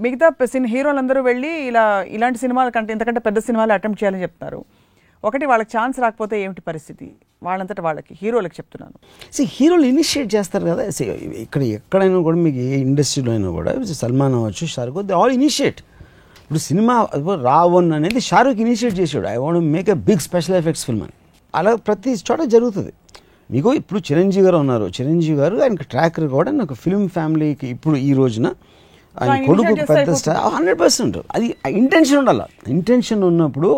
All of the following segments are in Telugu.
మిగతా హీరోలందరూ వెళ్ళి ఇలాంటి సినిమాల కంటే ఇంతకంటే పెద్ద సినిమాలు అటెంప్ట్ చేయాలని చెప్తున్నారు. ఒకటి వాళ్ళకి ఛాన్స్ రాకపోతే ఏమిటి పరిస్థితి? వాళ్ళంతటా వాళ్ళకి హీరోలకు చెప్తున్నాను. హీరోలు ఇనిషియేట్ చేస్తారు కదా. ఎక్కడైనా కూడా మీకు ఏ ఇండస్ట్రీలో అయినా కూడా సల్మాన్ అవ్వచ్చు, షారుఖ్, దే ఆల్ ఇనిషియేట్. ఇప్పుడు సినిమా రావణ్ అనేది షారుఖ్ ఇనిషియేట్ చేసాడు, I want make a big special effects film అని. అలా ప్రతి చోట జరుగుతుంది. మీకు ఇప్పుడు చిరంజీవి గారు ఉన్నారు, చిరంజీవి గారు ఆయనకు ట్రాక్ రికార్డ్ అని ఒక ఫిల్మ్ ఫ్యామిలీకి ఇప్పుడు ఈ రోజున ఆయన కొడుకు పెద్ద స్టార్ 100%. అది ఇంటెన్షన్ ఉండాలి. ఇంటెన్షన్ ఉన్నప్పుడు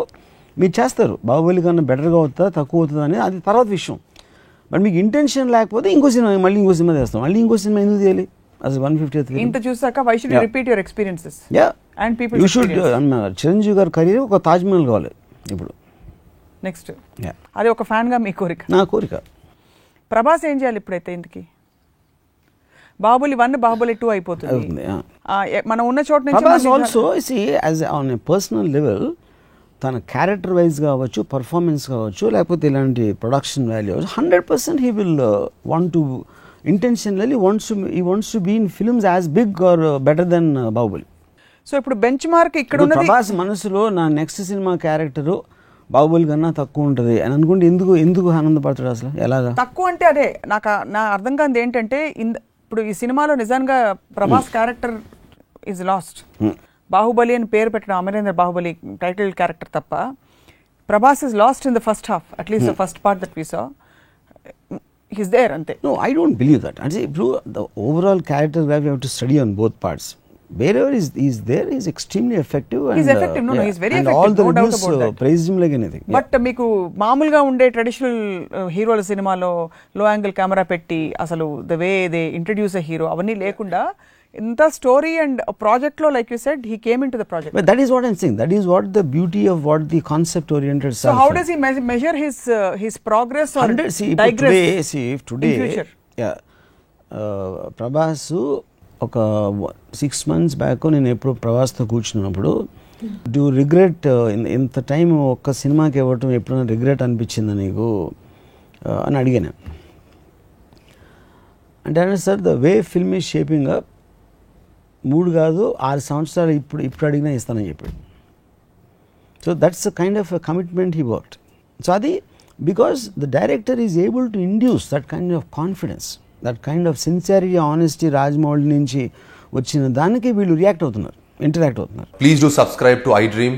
మీరు చేస్తారు. బాహుబలి కన్నా బెటర్గా అవుతుందా తక్కువ అవుతుందా అనేది అది తర్వాత విషయం. బట్ మీకు ఇంటెన్షన్ లేకపోతే ఇంకో సినిమా మళ్ళీ ఇంకో సినిమా చేస్తాం, మళ్ళీ ఇంకో సినిమా ఎందుకు చేయాలి? అసలు 150th ఇంత చూసాక why should you repeat your experiences and people you should. Chiranjeevi గారి కెరీర్ ఒక తాజ్ మహల్ కావాలి ఇప్పుడు నెక్స్ట్. అది ఒక ఫ్యాన్ గా మీ కోరిక? నా కోరిక. ప్రభాస్ ఏం చేయాలి ఇప్పుడైతే? ఇంతకి బాహుబలి 1 బాహుబలి 2 అయిపోతుంది. మనం ఉన్న చోట నుంచి Prabhas also as on a personal level తన క్యారెక్టర్ వైజ్ కావచ్చు, పర్ఫార్మెన్స్ కావచ్చు, లేకపోతే ఇలాంటి production value 100% he will want to intentionally wants to be in films as big or better than Baahubali. So ఇప్పుడు బెంచ్ మార్క్ ఇక్కడ ఉన్నది. ప్రభాస్ మనసులో నా నెక్స్ట్ సినిమా క్యారెక్టర్ బాహుబలి కన్నా తక్కువ ఉంటుంది అని అనుకుంటే ఎందుకు ఆనందపడతాడు? అసలు ఎలాగా తక్కువ అంటే అదే నా అర్థం కాదు ఏంటంటే, ఇప్పుడు ఈ సినిమాలో నిజంగా Prabhas character is lost. Baahubali అని పేరు పెట్టిన అమరేంద్ర బాహుబలి టైటిల్ క్యారెక్టర్ తప్ప Prabhas is lost in the first half, at least the first part that we saw. He is there అంతే. No, I don't believe that. అంటే ఇప్పుడు the overall character we have to study on both parts. Wherever is there, he is extremely effective. He's effective. No, he's very effective. All the reviews praise him like anything. But మీకు మామూలుగా ఉండే ట్రెడిషనల్ హీరోల సినిమాలో లో యాంగిల్ కెమెరా పెట్టి అసలు the way they introduce a hero అవన్నీ లేకుండా ఇంత స్టోరీ అండ్ ప్రాజెక్ట్ లో like you said he came into the project. But that is what I'm saying. That is what the beauty of what the concept oriented. So how does he measure his progress or digress? Today in future? Yeah. Prabhas ఒక 6 months బ్యాక్ నేను ఎప్పుడు ప్రభాస్తో కూర్చున్నప్పుడు డూ రిగ్రెట్ ఇంత టైం ఒక్క సినిమాకి ఇవ్వటం ఎప్పుడైనా రిగ్రెట్ అనిపించిందా నీకు అని అడిగాను. అంటే sir the way film is shaping up 3 కాదు 6 సంవత్సరాలు ఇప్పుడు అడిగినా ఇస్తానని చెప్పాడు. So that's a kind of commitment he worked. So అది because the director is able to induce that kind of confidence, that kind of sincerity, honesty Rajamouli నుంచి వచ్చిన దానికి వీళ్ళు ఇంటరాక్ట్ అవుతున్నారు. Please do subscribe to iDream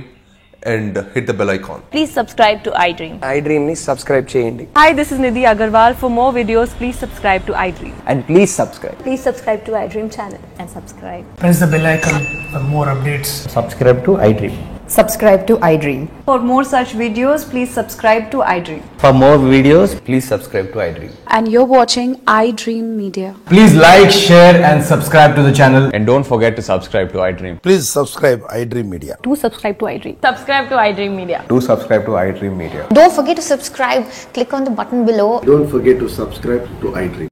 and hit the bell icon. Please subscribe to iDream. iDream ni subscribe cheyandi. Hi, this is Nidhi Agarwal. For more videos, please subscribe to iDream. And please subscribe. Please subscribe to iDream channel and subscribe. Press the bell icon for more updates. Subscribe to iDream. Subscribe to iDream. For more such videos, please subscribe to iDream. For more videos, please subscribe to iDream. And you're watching iDream Media. Please like, share and subscribe to the channel. And don't forget to subscribe to iDream. Please subscribe iDream Media. Do subscribe to iDream. Subscribe to iDream Media. Do subscribe to iDream Media. Don't forget to subscribe. Click on the button below. Don't forget to subscribe to iDream.